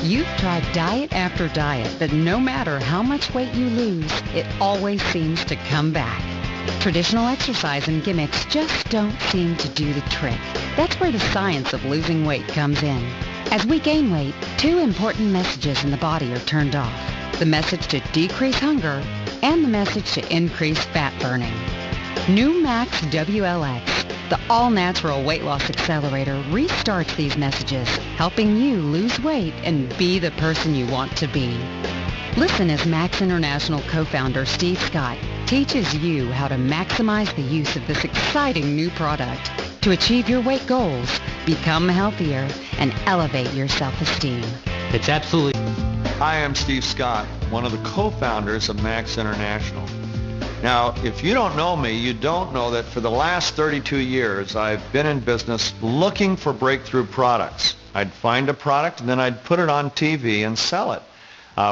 You've tried diet after diet, but no matter how much weight you lose, it always seems to come back. Traditional exercise and gimmicks just don't seem to do the trick. That's where the science of losing weight comes in. As we gain weight, two important messages in the body are turned off. The message to decrease hunger and the message to increase fat burning. New MaxWLX, the all-natural weight loss accelerator, restarts these messages, helping you lose weight and be the person you want to be. Listen as Max International co-founder Steve Scott teaches you how to maximize the use of this exciting new product to achieve your weight goals, become healthier, and elevate your self-esteem. It's absolutely... Hi, I'm Steve Scott, one of the co-founders of Max International. Now, if you don't know me, you don't know that for the last 32 years, I've been in business looking for breakthrough products. I'd find a product, and then I'd put it on TV and sell it.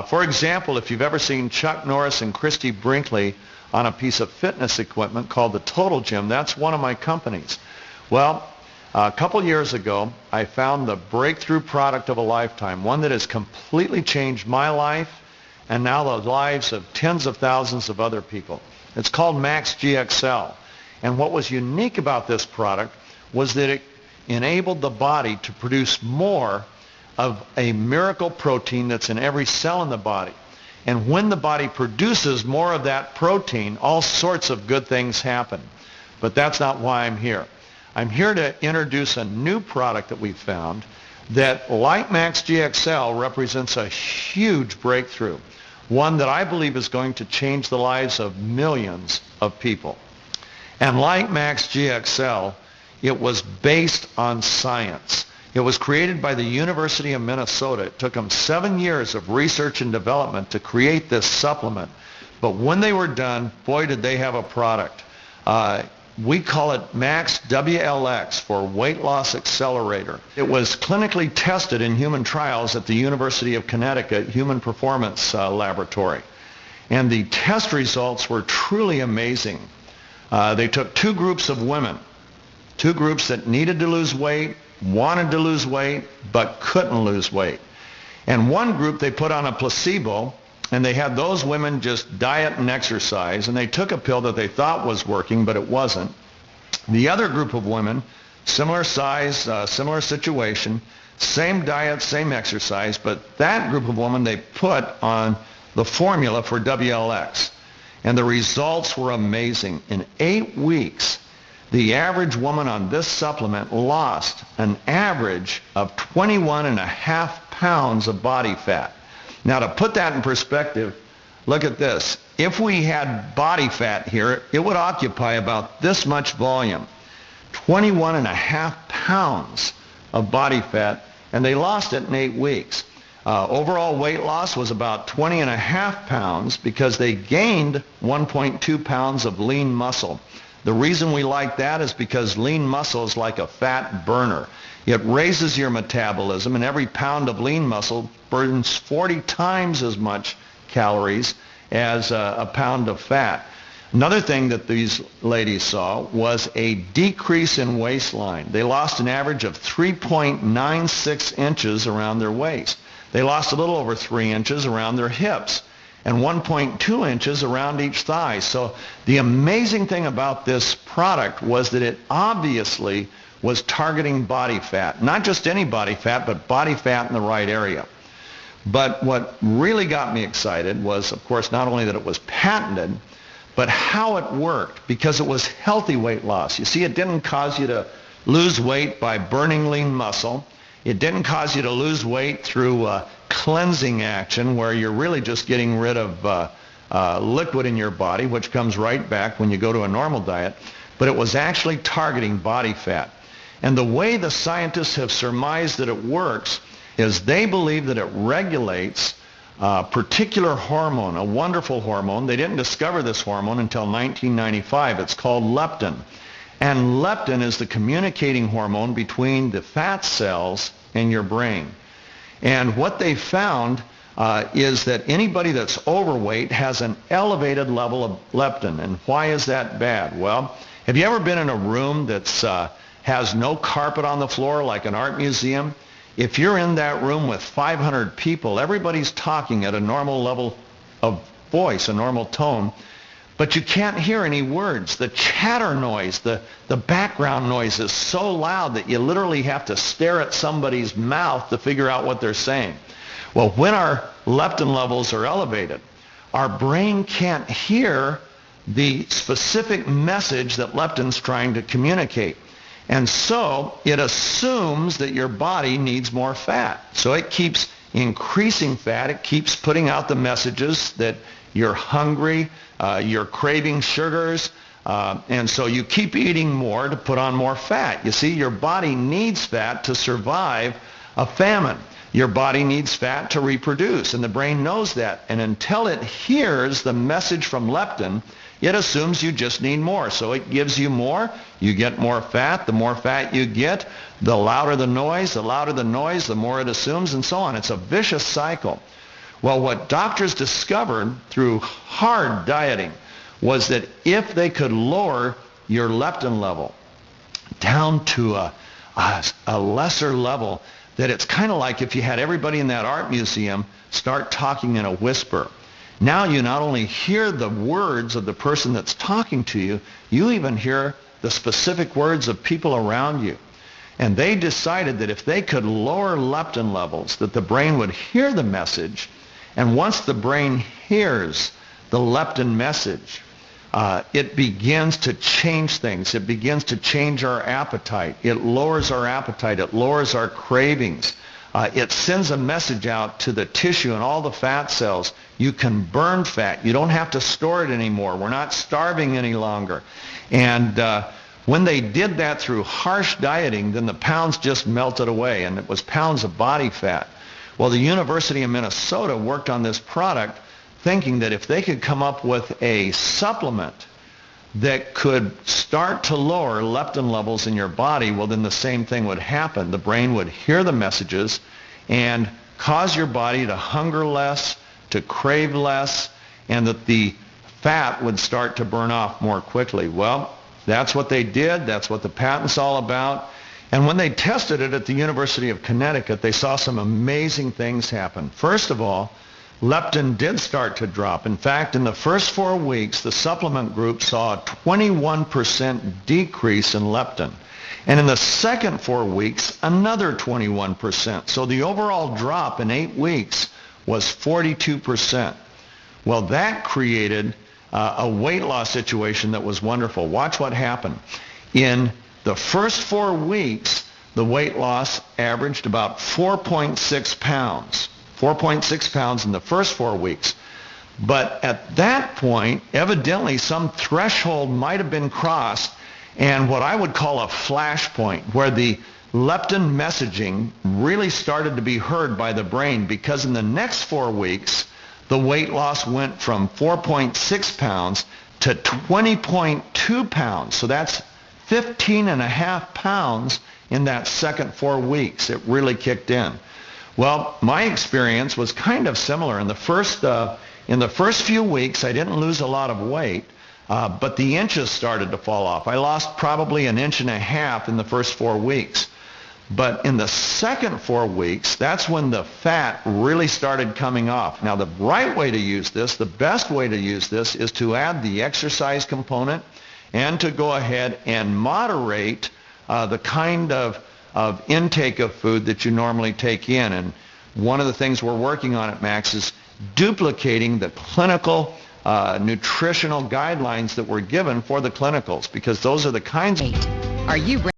For example, if you've ever seen Chuck Norris and Christy Brinkley on a piece of fitness equipment called the Total Gym, that's one of my companies. Well, a couple years ago, I found the breakthrough product of a lifetime, one that has completely changed my life and now the lives of tens of thousands of other people. It's called Max GXL. And what was unique about this product was that it enabled the body to produce more of a miracle protein that's in every cell in the body. And when the body produces more of that protein, all sorts of good things happen. But that's not why I'm here. I'm here to introduce a new product that we found that, like Max GXL, represents a huge breakthrough, one that I believe is going to change the lives of millions of people. And like Max GXL, it was based on science. It was created by the University of Minnesota. It took them 7 years of research and development to create this supplement. But when they were done, boy, did they have a product. We call it MaxWLX for Weight Loss Accelerator. It was clinically tested in human trials at the University of Connecticut Human Performance Laboratory. And the test results were truly amazing. They took two groups of women, two groups that needed to lose weight, wanted to lose weight, but couldn't lose weight. And one group they put on a placebo, and they had those women just diet and exercise, and they took a pill that they thought was working, but it wasn't. The other group of women, similar size, similar situation, same diet, same exercise, but that group of women they put on the formula for WLX. And the results were amazing. In 8 weeks, the average woman on this supplement lost an average of 21.5 pounds of body fat. Now, to put that in perspective, look at this. If we had body fat here, it would occupy about this much volume, 21.5 pounds of body fat, and they lost it in 8 weeks. Overall weight loss was about 20.5 pounds because they gained 1.2 pounds of lean muscle. The reason we like that is because lean muscle is like a fat burner. It raises your metabolism, and every pound of lean muscle burns 40 times as much calories as a pound of fat. Another thing that these ladies saw was a decrease in waistline. They lost an average of 3.96 inches around their waist. They lost a little over 3 inches around their hips and 1.2 inches around each thigh. So the amazing thing about this product was that it obviously was targeting body fat. Not just any body fat, but body fat in the right area. But what really got me excited was, of course, not only that it was patented, but how it worked, because it was healthy weight loss. You see, it didn't cause you to lose weight by burning lean muscle. It didn't cause you to lose weight through cleansing action, where you're really just getting rid of liquid in your body, which comes right back when you go to a normal diet. But it was actually targeting body fat. And the way the scientists have surmised that it works is they believe that it regulates a particular hormone, a wonderful hormone. They didn't discover this hormone until 1995. It's called leptin. And leptin is the communicating hormone between the fat cells and your brain. And what they found is that anybody that's overweight has an elevated level of leptin. And why is that bad? Well, have you ever been in a room that's has no carpet on the floor, like an art museum? If you're in that room with 500 people, everybody's talking at a normal level of voice, a normal tone, but you can't hear any words. The chatter noise, the background noise is so loud that you literally have to stare at somebody's mouth to figure out what they're saying. Well, when our leptin levels are elevated, our brain can't hear the specific message that leptin's trying to communicate. And so it assumes that your body needs more fat. So it keeps increasing fat. It keeps putting out the messages that you're hungry, you're craving sugars, and so you keep eating more to put on more fat. You see, your body needs fat to survive a famine. Your body needs fat to reproduce, and the brain knows that. And until it hears the message from leptin, it assumes you just need more. So it gives you more, you get more fat. The more fat you get, the louder the noise, the more it assumes, and so on. It's a vicious cycle. Well, what doctors discovered through hard dieting was that if they could lower your leptin level down to a lesser level, that it's kind of like if you had everybody in that art museum start talking in a whisper. Now you not only hear the words of the person that's talking to you, you even hear the specific words of people around you. And they decided that if they could lower leptin levels, that the brain would hear the message, and once the brain hears the leptin message, it begins to change things. It begins to change our appetite. It lowers our appetite. It lowers our cravings. It sends a message out to the tissue and all the fat cells. You can burn fat. You don't have to store it anymore. We're not starving any longer. And when they did that through harsh dieting, then the pounds just melted away, and it was pounds of body fat. Well, the University of Minnesota worked on this product thinking that if they could come up with a supplement that could start to lower leptin levels in your body, well, then the same thing would happen. The brain would hear the messages and cause your body to hunger less, to crave less, and that the fat would start to burn off more quickly. Well, that's what they did. That's what the patent's all about. And when they tested it at the University of Connecticut, they saw some amazing things happen. First of all, leptin did start to drop. In fact, in the first 4 weeks, the supplement group saw a 21% decrease in leptin. And in the second 4 weeks, another 21%. So the overall drop in 8 weeks was 42%. Well, that created a weight loss situation that was wonderful. Watch what happened. In the first 4 weeks, the weight loss averaged about 4.6 pounds. 4.6 pounds in the first 4 weeks. But at that point, evidently some threshold might have been crossed, and what I would call a flash point, where the leptin messaging really started to be heard by the brain, because in the next 4 weeks, the weight loss went from 4.6 pounds to 20.2 pounds. So that's 15.5 pounds in that second 4 weeks. It really kicked in. Well, my experience was kind of similar. In the first few weeks, I didn't lose a lot of weight, but the inches started to fall off. I lost probably 1.5 inches in the first 4 weeks. But in the second 4 weeks, that's when the fat really started coming off. Now, the right way to use this, the best way to use this, is to add the exercise component and to go ahead and moderate the kind of intake of food that you normally take in. And one of the things we're working on at Max is duplicating the clinical nutritional guidelines that were given for the clinicals, because those are the kinds of... Are you ready?